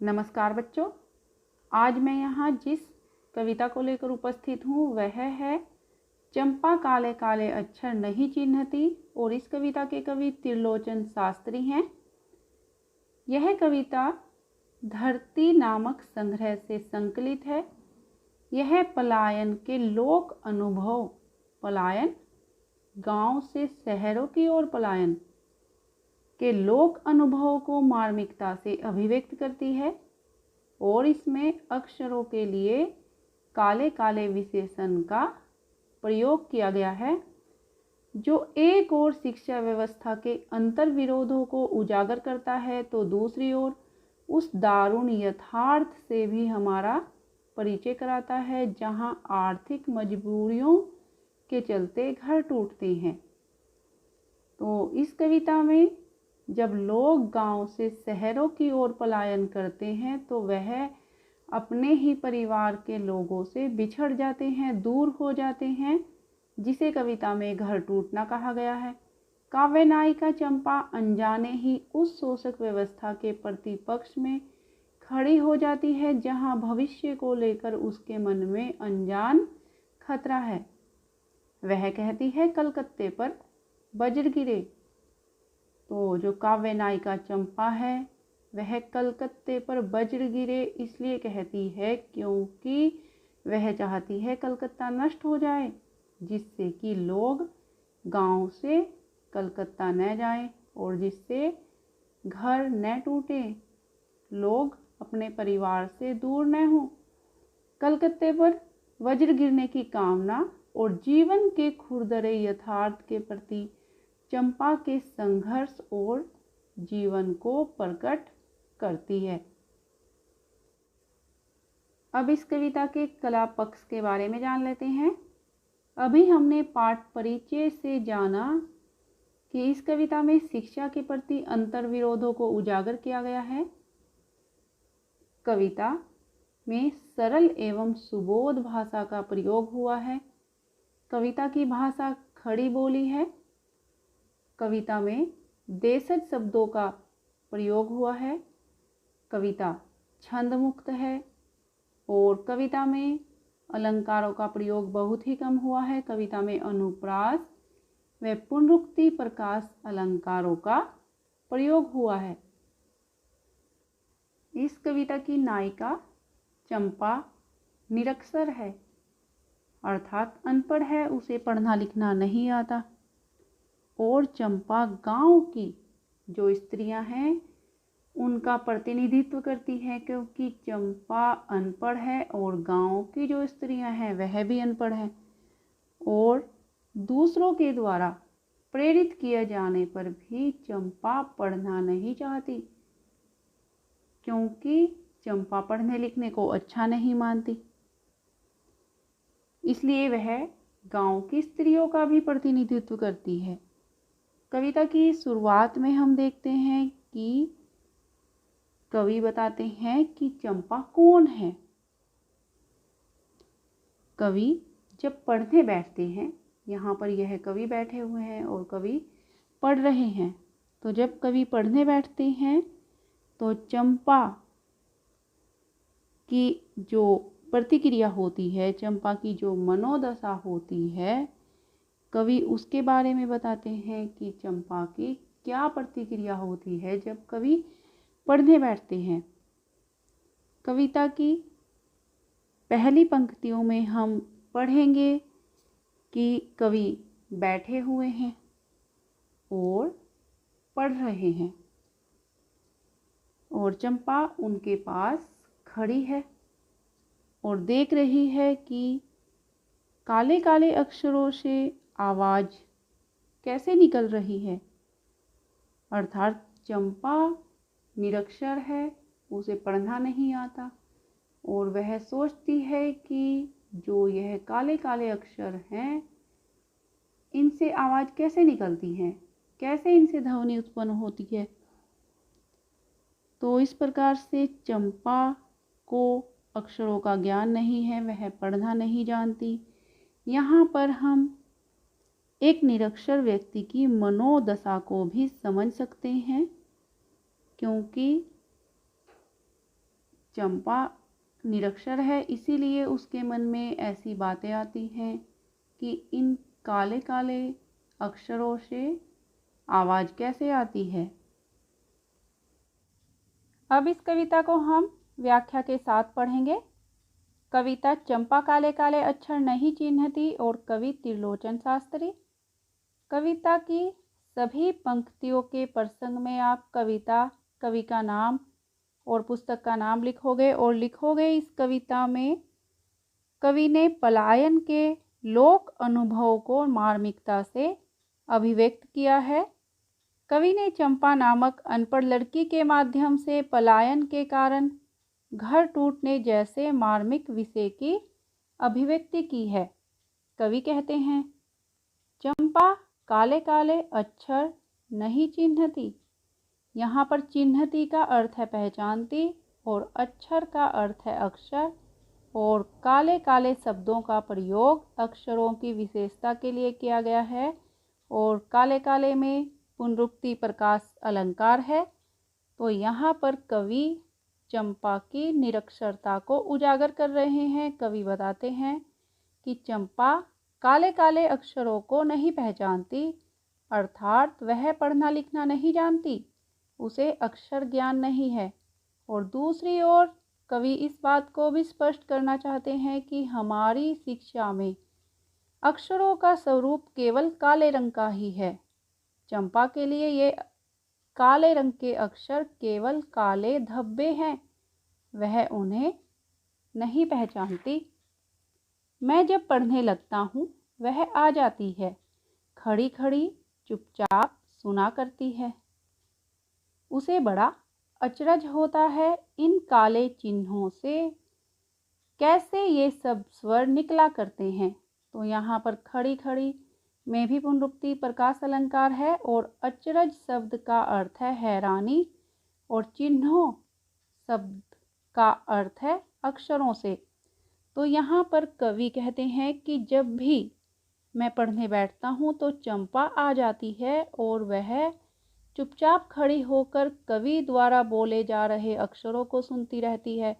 नमस्कार बच्चों, आज मैं यहाँ जिस कविता को लेकर उपस्थित हूँ वह है चंपा काले काले अक्षर नहीं चिन्हती और इस कविता के कवि त्रिलोचन शास्त्री हैं। यह कविता धरती नामक संग्रह से संकलित है। यह पलायन के लोक अनुभव, पलायन गांव से शहरों की ओर पलायन के लोक अनुभव को मार्मिकता से अभिव्यक्त करती है और इसमें अक्षरों के लिए काले काले विशेषण का प्रयोग किया गया है, जो एक ओर शिक्षा व्यवस्था के अंतर विरोधों को उजागर करता है तो दूसरी ओर उस दारुण यथार्थ से भी हमारा परिचय कराता है जहां आर्थिक मजबूरियों के चलते घर टूटते हैं। तो इस कविता में जब लोग गांव से शहरों की ओर पलायन करते हैं तो वह अपने ही परिवार के लोगों से बिछड़ जाते हैं, दूर हो जाते हैं, जिसे कविता में घर टूटना कहा गया है। काव्य नायिका चंपा अनजाने ही उस शोषक व्यवस्था के प्रतिपक्ष में खड़ी हो जाती है जहां भविष्य को लेकर उसके मन में अनजान खतरा है। वह कहती है, कलकत्ते पर वज्र गिरे। तो जो काव्य नायिका चंपा है वह कलकत्ते पर वज्र गिरे इसलिए कहती है क्योंकि वह चाहती है कलकत्ता नष्ट हो जाए, जिससे कि लोग गांव से कलकत्ता न जाएं और जिससे घर न टूटे, लोग अपने परिवार से दूर न हों। कलकत्ते पर वज्र गिरने की कामना और जीवन के खुरदरे यथार्थ के प्रति चंपा के संघर्ष और जीवन को प्रकट करती है। अब इस कविता के कला पक्ष के बारे में जान लेते हैं। अभी हमने पाठ परिचय से जाना कि इस कविता में शिक्षा के प्रति अंतर विरोधों को उजागर किया गया है। कविता में सरल एवं सुबोध भाषा का प्रयोग हुआ है। कविता की भाषा खड़ी बोली है। कविता में देशज शब्दों का प्रयोग हुआ है। कविता छंद मुक्त है और कविता में अलंकारों का प्रयोग बहुत ही कम हुआ है। कविता में अनुप्रास व पुनरुक्ति प्रकाश अलंकारों का प्रयोग हुआ है। इस कविता की नायिका चंपा निरक्षर है, अर्थात अनपढ़ है, उसे पढ़ना लिखना नहीं आता। और चंपा गांव की जो स्त्रियां हैं उनका प्रतिनिधित्व करती है, क्योंकि चंपा अनपढ़ है और गांव की जो स्त्रियां हैं वह भी अनपढ़ है और दूसरों के द्वारा प्रेरित किए जाने पर भी चंपा पढ़ना नहीं चाहती, क्योंकि चंपा पढ़ने लिखने को अच्छा नहीं मानती। इसलिए वह गांव की स्त्रियों का भी प्रतिनिधित्व करती है। कविता की शुरुआत में हम देखते हैं कि कवि बताते हैं कि चंपा कौन है। कवि जब पढ़ने बैठते हैं, यहाँ पर यह कवि बैठे हुए हैं और कवि पढ़ रहे हैं, तो जब कवि पढ़ने बैठते हैं तो चंपा की जो प्रतिक्रिया होती है, चंपा की जो मनोदशा होती है, कवि उसके बारे में बताते हैं कि चंपा की क्या प्रतिक्रिया होती है जब कवि पढ़ने बैठते हैं। कविता की पहली पंक्तियों में हम पढ़ेंगे कि कवि बैठे हुए हैं और पढ़ रहे हैं और चंपा उनके पास खड़ी है और देख रही है कि काले काले अक्षरों से आवाज़ कैसे निकल रही है। अर्थात चंपा निरक्षर है, उसे पढ़ना नहीं आता और वह सोचती है कि जो यह काले काले अक्षर हैं इनसे आवाज़ कैसे निकलती है, कैसे इनसे ध्वनि उत्पन्न होती है। तो इस प्रकार से चंपा को अक्षरों का ज्ञान नहीं है, वह पढ़ना नहीं जानती। यहाँ पर हम एक निरक्षर व्यक्ति की मनोदशा को भी समझ सकते हैं, क्योंकि चंपा निरक्षर है, इसीलिए उसके मन में ऐसी बातें आती हैं कि इन काले काले अक्षरों से आवाज़ कैसे आती है। अब इस कविता को हम व्याख्या के साथ पढ़ेंगे। कविता चंपा काले काले अक्षर नहीं चिन्हती और कवि त्रिलोचन शास्त्री। कविता की सभी पंक्तियों के प्रसंग में आप कविता, कवि का नाम और पुस्तक का नाम लिखोगे और लिखोगे इस कविता में कवि ने पलायन के लोक अनुभव को मार्मिकता से अभिव्यक्त किया है। कवि ने चंपा नामक अनपढ़ लड़की के माध्यम से पलायन के कारण घर टूटने जैसे मार्मिक विषय की अभिव्यक्ति की है। कवि कहते हैं, चंपा काले काले अक्षर नहीं चिन्हती। यहाँ पर चिन्हती का अर्थ है पहचानती और अक्षर का अर्थ है अक्षर, और काले काले शब्दों का प्रयोग अक्षरों की विशेषता के लिए किया गया है। और काले काले में पुनरुक्ति प्रकाश अलंकार है। तो यहाँ पर कवि चंपा की निरक्षरता को उजागर कर रहे हैं। कवि बताते हैं कि चंपा काले काले अक्षरों को नहीं पहचानती, अर्थात वह पढ़ना लिखना नहीं जानती, उसे अक्षर ज्ञान नहीं है। और दूसरी ओर कवि इस बात को भी स्पष्ट करना चाहते हैं कि हमारी शिक्षा में अक्षरों का स्वरूप केवल काले रंग का ही है। चंपा के लिए ये काले रंग के अक्षर केवल काले धब्बे हैं, वह उन्हें नहीं पहचानती। मैं जब पढ़ने लगता हूँ वह आ जाती है, खड़ी खड़ी चुपचाप सुना करती है। उसे बड़ा अचरज होता है इन काले चिन्हों से कैसे ये सब स्वर निकला करते हैं। तो यहाँ पर खड़ी खड़ी में भी पुनरुक्ति प्रकाश अलंकार है और अचरज शब्द का अर्थ है हैरानी और चिन्हों शब्द का अर्थ है अक्षरों से। तो यहाँ पर कवि कहते हैं कि जब भी मैं पढ़ने बैठता हूँ तो चंपा आ जाती है और वह चुपचाप खड़ी होकर कवि द्वारा बोले जा रहे अक्षरों को सुनती रहती है।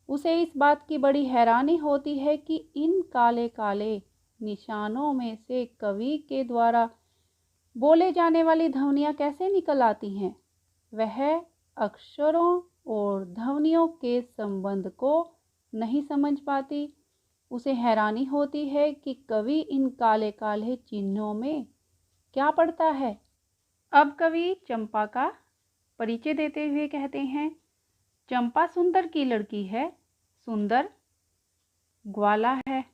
उसे इस बात की बड़ी हैरानी होती है कि इन काले काले निशानों में से कवि के द्वारा बोले जाने वाली ध्वनियाँ कैसे निकल आती हैं। वह अक्षरों और ध्वनियों के संबंध को नहीं समझ पाती। उसे हैरानी होती है कि कवि इन काले काले चिन्हों में क्या पढ़ता है। अब कवि चंपा का परिचय देते हुए कहते हैं, चंपा सुंदर की लड़की है, सुंदर ग्वाला है,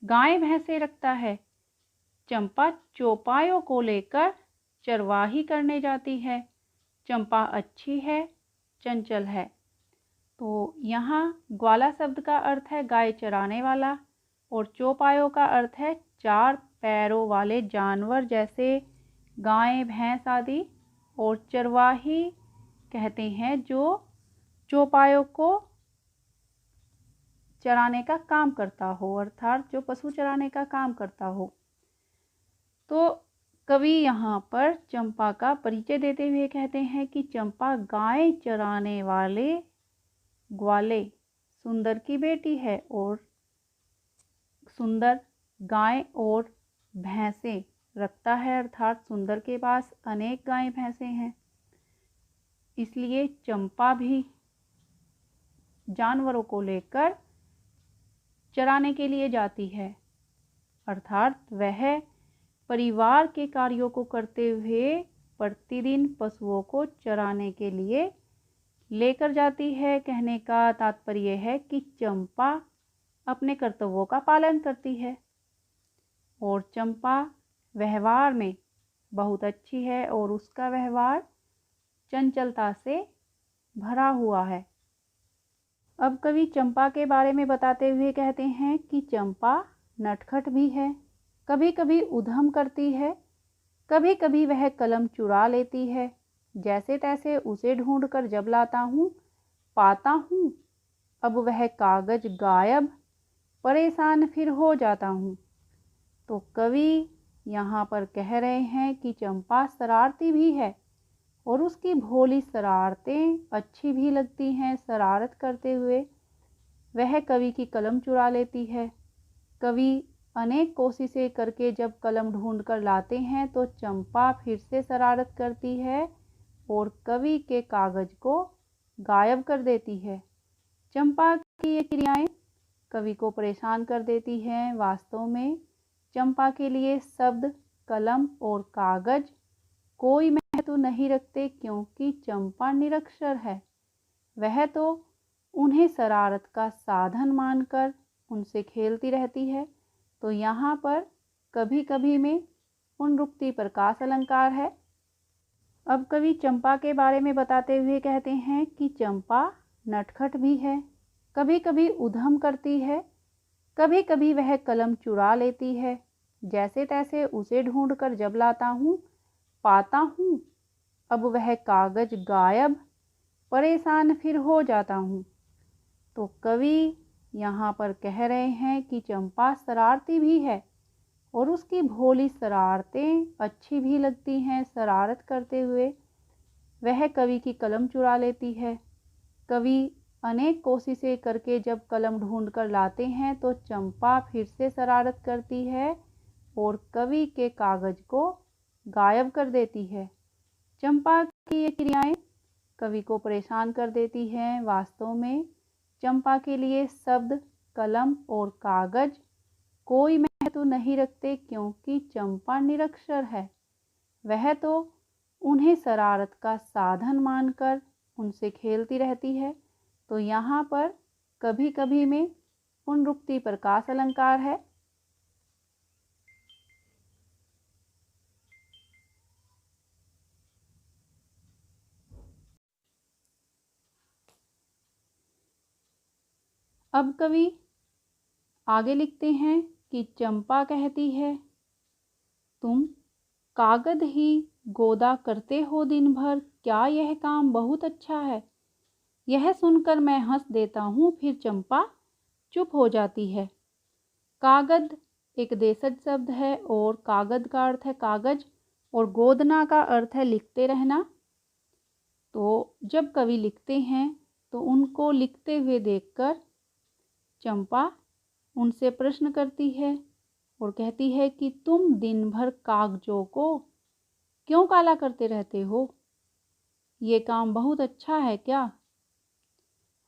गाय भैंसे रखता है। चंपा चौपायों को लेकर चरवाही करने जाती है। चंपा अच्छी है, चंचल है। तो यहाँ ग्वाला शब्द का अर्थ है गाय चराने वाला और चौपायों का अर्थ है चार पैरों वाले जानवर जैसे गाय भैंस आदि। और चरवाही कहते हैं जो चौपायों को चराने का काम करता हो, अर्थात जो पशु चराने का काम करता हो। तो कवि यहाँ पर चंपा का परिचय देते हुए कहते हैं कि चंपा गाय चराने वाले ग्वाले सुंदर की बेटी है और सुंदर गाय और भैंसे रखता है, अर्थात सुंदर के पास अनेक गाय भैंसे हैं। इसलिए चंपा भी जानवरों को लेकर चराने के लिए जाती है, अर्थात वह परिवार के कार्यों को करते हुए प्रतिदिन पशुओं को चराने के लिए लेकर जाती है। कहने का तात्पर्य है कि चंपा अपने कर्तव्यों का पालन करती है और चंपा व्यवहार में बहुत अच्छी है और उसका व्यवहार चंचलता से भरा हुआ है। अब कवि चंपा के बारे में बताते हुए कहते हैं कि चंपा नटखट भी है, कभी कभी उधम करती है, कभी कभी वह कलम चुरा लेती है। जैसे तैसे उसे ढूंढकर जब लाता हूँ पाता हूँ अब वह कागज गायब, परेशान फिर हो जाता हूँ। तो कवि यहाँ पर कह रहे हैं कि चंपा शरारती भी है और उसकी भोली शरारतें अच्छी भी लगती हैं। शरारत करते हुए वह कवि की कलम चुरा लेती है। कवि अनेक कोशिशें करके जब कलम ढूंढ कर लाते हैं तो चंपा फिर से शरारत करती है और कवि के कागज को गायब कर देती है। चंपा की ये क्रियाएं कवि को परेशान कर देती हैं। वास्तव में चंपा के लिए शब्द, कलम और कागज कोई महत्व नहीं रखते, क्योंकि चंपा निरक्षर है। वह तो उन्हें शरारत का साधन मानकर उनसे खेलती रहती है। तो यहाँ पर कभी कभी में पुनरुक्ति प्रकाश अलंकार है। अब कवि चंपा के बारे में बताते हुए कहते हैं कि चंपा नटखट भी है, कभी कभी उधम करती है, कभी कभी वह कलम चुरा लेती है। जैसे तैसे उसे ढूंढकर जब लाता हूँ पाता हूँ अब वह कागज गायब, परेशान फिर हो जाता हूँ। तो कवि यहाँ पर कह रहे हैं कि चंपा शरारती भी है और उसकी भोली शरारतें अच्छी भी लगती हैं। शरारत करते हुए वह कवि की कलम चुरा लेती है। कवि अनेक कोशिशें करके जब कलम ढूंढ कर लाते हैं तो चंपा फिर से शरारत करती है और कवि के कागज को गायब कर देती है। चंपा की ये क्रियाएं कवि को परेशान कर देती हैं। वास्तव में चंपा के लिए शब्द, कलम और कागज कोई महत्व नहीं रखते, क्योंकि चंपा निरक्षर है। वह तो उन्हें शरारत का साधन मानकर उनसे खेलती रहती है। तो यहाँ पर कभी कभी में पुनरुक्ति प्रकाश अलंकार है। अब कवि आगे लिखते हैं कि चंपा कहती है, तुम कागज ही गोदा करते हो दिन भर, क्या यह काम बहुत अच्छा है। यह सुनकर मैं हंस देता हूँ, फिर चंपा चुप हो जाती है। कागज एक देशज शब्द है और कागज का अर्थ है कागज और गोदना का अर्थ है लिखते रहना। तो जब कवि लिखते हैं तो उनको लिखते हुए देखकर चंपा उनसे प्रश्न करती है और कहती है कि तुम दिन भर कागजों को क्यों काला करते रहते हो, ये काम बहुत अच्छा है क्या।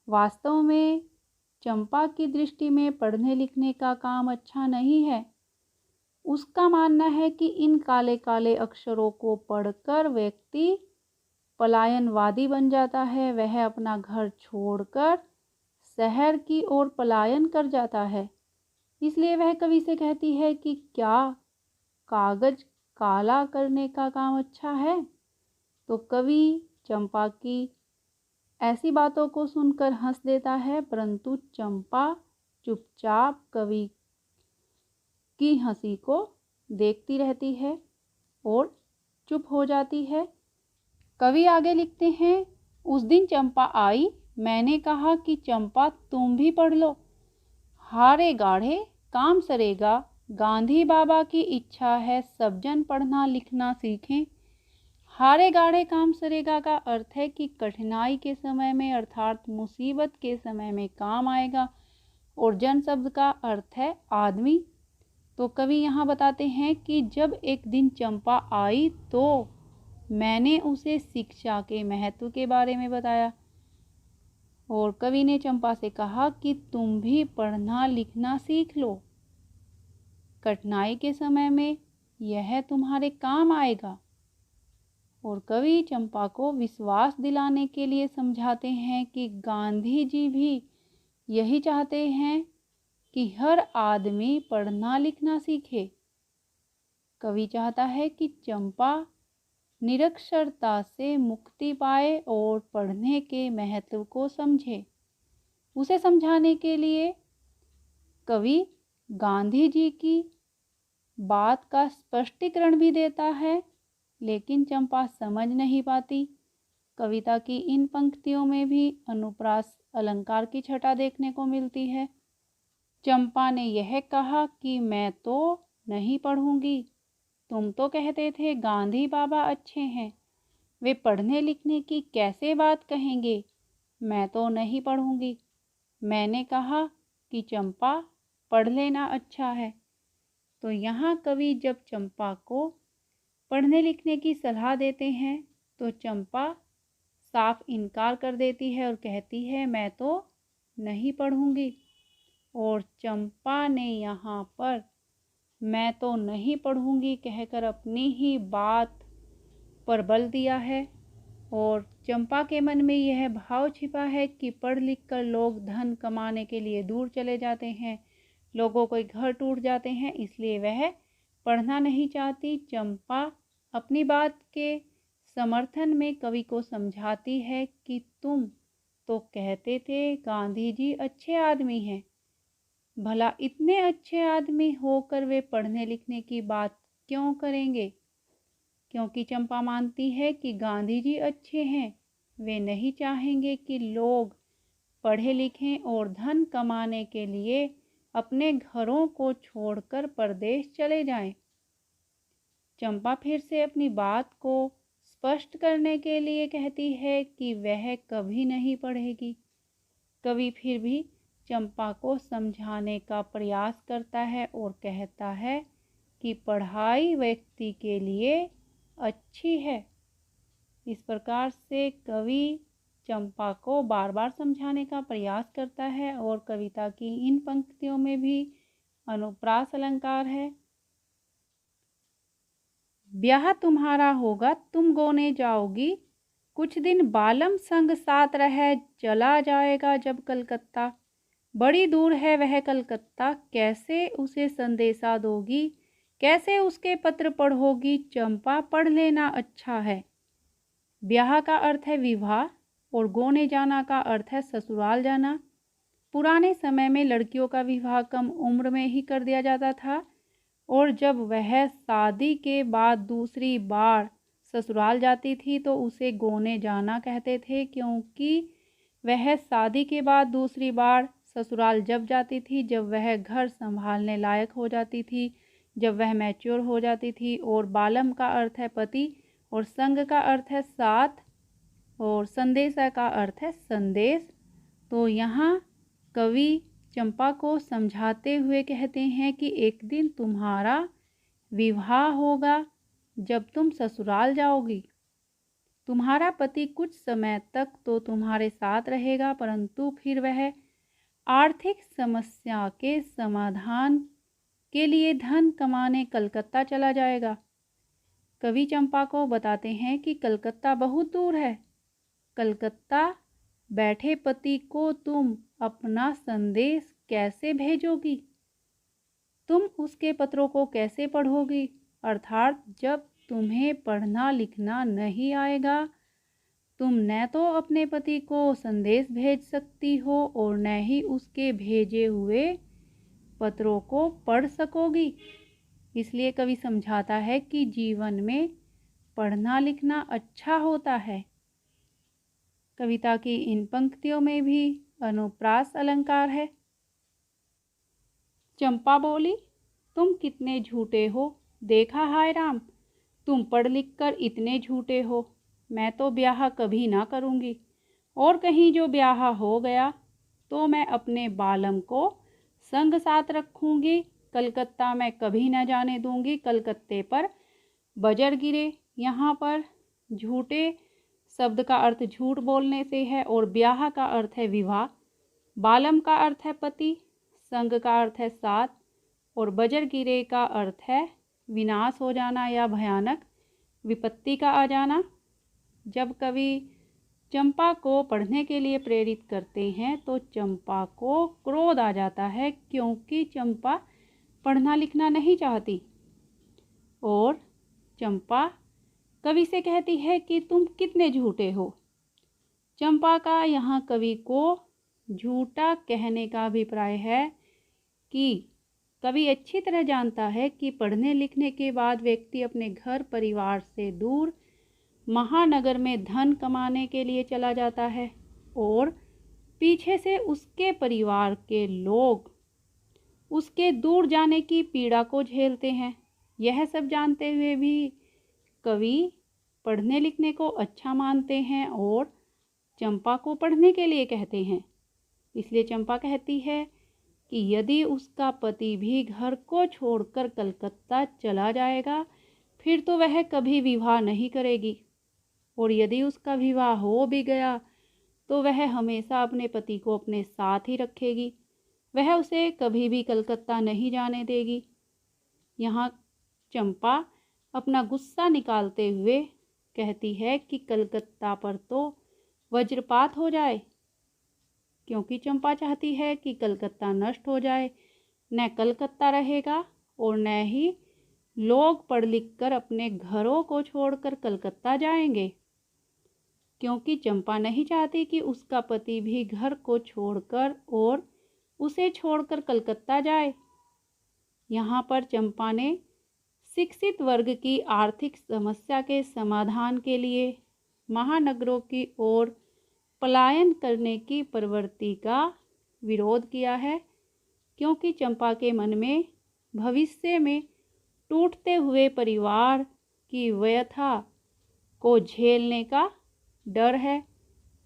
वास्तव में चंपा की दृष्टि में पढ़ने लिखने का काम अच्छा नहीं है। उसका मानना है कि इन काले काले अक्षरों को पढ़कर व्यक्ति पलायनवादी बन जाता है। वह अपना घर छोड़कर शहर की ओर पलायन कर जाता है। इसलिए वह कवि से कहती है कि क्या कागज काला करने का काम अच्छा है। तो कवि चंपा की ऐसी बातों को सुनकर हंस देता है, परंतु चंपा चुपचाप कवि की हंसी को देखती रहती है और चुप हो जाती है। कवि आगे लिखते हैं, उस दिन चंपा आई, मैंने कहा कि चंपा तुम भी पढ़ लो, हारे गाढ़े काम सरेगा। गांधी बाबा की इच्छा है सब जन पढ़ना लिखना सीखें। हारे गाढ़े काम सरेगा का अर्थ है कि कठिनाई के समय में अर्थात मुसीबत के समय में काम आएगा, और जन शब्द का अर्थ है आदमी। तो कवि यहाँ बताते हैं कि जब एक दिन चंपा आई तो मैंने उसे शिक्षा के महत्व के बारे में बताया, और कवि ने चंपा से कहा कि तुम भी पढ़ना लिखना सीख लो, कठिनाई के समय में यह तुम्हारे काम आएगा। और कवि चंपा को विश्वास दिलाने के लिए समझाते हैं कि गांधी जी भी यही चाहते हैं कि हर आदमी पढ़ना लिखना सीखे। कवि चाहता है कि चंपा निरक्षरता से मुक्ति पाए और पढ़ने के महत्व को समझे। उसे समझाने के लिए कवि गांधी जी की बात का स्पष्टीकरण भी देता है, लेकिन चंपा समझ नहीं पाती। कविता की इन पंक्तियों में भी अनुप्रास अलंकार की छटा देखने को मिलती है। चंपा ने यह कहा कि मैं तो नहीं पढ़ूंगी, तुम तो कहते थे गांधी बाबा अच्छे हैं, वे पढ़ने लिखने की कैसे बात कहेंगे। मैं तो नहीं पढ़ूंगी। मैंने कहा कि चंपा पढ़ लेना अच्छा है। तो यहाँ कवि जब चंपा को पढ़ने लिखने की सलाह देते हैं तो चंपा साफ इनकार कर देती है और कहती है मैं तो नहीं पढ़ूंगी। और चंपा ने यहाँ पर मैं तो नहीं पढ़ूंगी कहकर अपनी ही बात पर बल दिया है। और चंपा के मन में यह भाव छिपा है कि पढ़ लिख कर लोग धन कमाने के लिए दूर चले जाते हैं, लोगों के घर टूट जाते हैं, इसलिए वह पढ़ना नहीं चाहती। चंपा अपनी बात के समर्थन में कवि को समझाती है कि तुम तो कहते थे गांधी जी अच्छे आदमी हैं, भला इतने अच्छे आदमी होकर वे पढ़ने लिखने की बात क्यों करेंगे। क्योंकि चंपा मानती है कि गांधी जी अच्छे हैं, वे नहीं चाहेंगे कि लोग पढ़े लिखें और धन कमाने के लिए अपने घरों को छोड़कर परदेश चले जाएं। चंपा फिर से अपनी बात को स्पष्ट करने के लिए कहती है कि वह कभी नहीं पढ़ेगी। कवि फिर भी चंपा को समझाने का प्रयास करता है और कहता है कि पढ़ाई व्यक्ति के लिए अच्छी है। इस प्रकार से कवि चंपा को बार बार समझाने का प्रयास करता है। और कविता की इन पंक्तियों में भी अनुप्रास अलंकार है। ब्याह तुम्हारा होगा तुम गोने जाओगी, कुछ दिन बालम संग साथ रह चला जाएगा जब कलकत्ता। बड़ी दूर है वह कलकत्ता, कैसे उसे संदेशा दोगी, कैसे उसके पत्र पढ़ोगी। चंपा पढ़ लेना अच्छा है। ब्याह का अर्थ है विवाह और गोने जाना का अर्थ है ससुराल जाना। पुराने समय में लड़कियों का विवाह कम उम्र में ही कर दिया जाता था और जब वह शादी के बाद दूसरी बार ससुराल जाती थी तो उसे गोने जाना कहते थे, क्योंकि वह शादी के बाद दूसरी बार ससुराल जब जाती थी जब वह घर संभालने लायक हो जाती थी, जब वह मैच्योर हो जाती थी। और बालम का अर्थ है पति और संग का अर्थ है साथ और संदेशा का अर्थ है संदेश। तो यहाँ कवि चंपा को समझाते हुए कहते हैं कि एक दिन तुम्हारा विवाह होगा जब तुम ससुराल जाओगी। तुम्हारा पति कुछ समय तक तो तुम्हारे साथ रहेगा, परंतु फिर वह आर्थिक समस्या के समाधान के लिए धन कमाने कलकत्ता चला जाएगा। कवि चंपा को बताते हैं कि कलकत्ता बहुत दूर है। कलकत्ता बैठे पति को तुम अपना संदेश कैसे भेजोगी, तुम उसके पत्रों को कैसे पढ़ोगी। अर्थात जब तुम्हें पढ़ना लिखना नहीं आएगा, तुम न तो अपने पति को संदेश भेज सकती हो और न ही उसके भेजे हुए पत्रों को पढ़ सकोगी। इसलिए कवि समझाता है कि जीवन में पढ़ना लिखना अच्छा होता है। कविता की इन पंक्तियों में भी अनुप्रास अलंकार है। चंपा बोली, तुम कितने झूठे हो, देखा हाय राम, तुम पढ़ लिख कर इतने झूठे हो। मैं तो ब्याह कभी ना करूँगी और कहीं जो ब्याह हो गया तो मैं अपने बालम को संग साथ रखूँगी। कलकत्ता मैं कभी ना जाने दूँगी। कलकत्ते पर बजर गिरे। यहाँ पर झूठे शब्द का अर्थ झूठ बोलने से है और ब्याह का अर्थ है विवाह, बालम का अर्थ है पति, संग का अर्थ है साथ और बजर गिरे का अर्थ है विनाश हो जाना या भयानक विपत्ति का आ जाना। जब कवि चंपा को पढ़ने के लिए प्रेरित करते हैं तो चंपा को क्रोध आ जाता है, क्योंकि चंपा पढ़ना लिखना नहीं चाहती और चंपा कवि से कहती है कि तुम कितने झूठे हो। चंपा का यहाँ कवि को झूठा कहने का अभिप्राय है कि कवि अच्छी तरह जानता है कि पढ़ने लिखने के बाद व्यक्ति अपने घर परिवार से दूर महानगर में धन कमाने के लिए चला जाता है और पीछे से उसके परिवार के लोग उसके दूर जाने की पीड़ा को झेलते हैं। यह सब जानते हुए भी कवि पढ़ने लिखने को अच्छा मानते हैं और चंपा को पढ़ने के लिए कहते हैं। इसलिए चंपा कहती है कि यदि उसका पति भी घर को छोड़कर कलकत्ता चला जाएगा फिर तो वह कभी विवाह नहीं करेगी, और यदि उसका विवाह हो भी गया तो वह हमेशा अपने पति को अपने साथ ही रखेगी। वह उसे कभी भी कलकत्ता नहीं जाने देगी। यहाँ चंपा अपना गुस्सा निकालते हुए कहती है कि कलकत्ता पर तो वज्रपात हो जाए, क्योंकि चंपा चाहती है कि कलकत्ता नष्ट हो जाए। न कलकत्ता रहेगा और न ही लोग पढ़ लिख कर अपने घरों को छोड़कर कलकत्ता जाएंगे, क्योंकि चंपा नहीं चाहती कि उसका पति भी घर को छोड़कर और उसे छोड़कर कलकत्ता जाए। यहाँ पर चंपा ने शिक्षित वर्ग की आर्थिक समस्या के समाधान के लिए महानगरों की ओर पलायन करने की प्रवृत्ति का विरोध किया है, क्योंकि चंपा के मन में भविष्य में टूटते हुए परिवार की व्यथा को झेलने का डर है।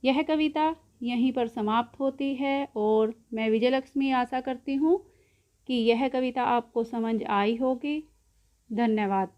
यह कविता यहीं पर समाप्त होती है और मैं विजयलक्ष्मी आशा करती हूँ कि यह कविता आपको समझ आई होगी। धन्यवाद।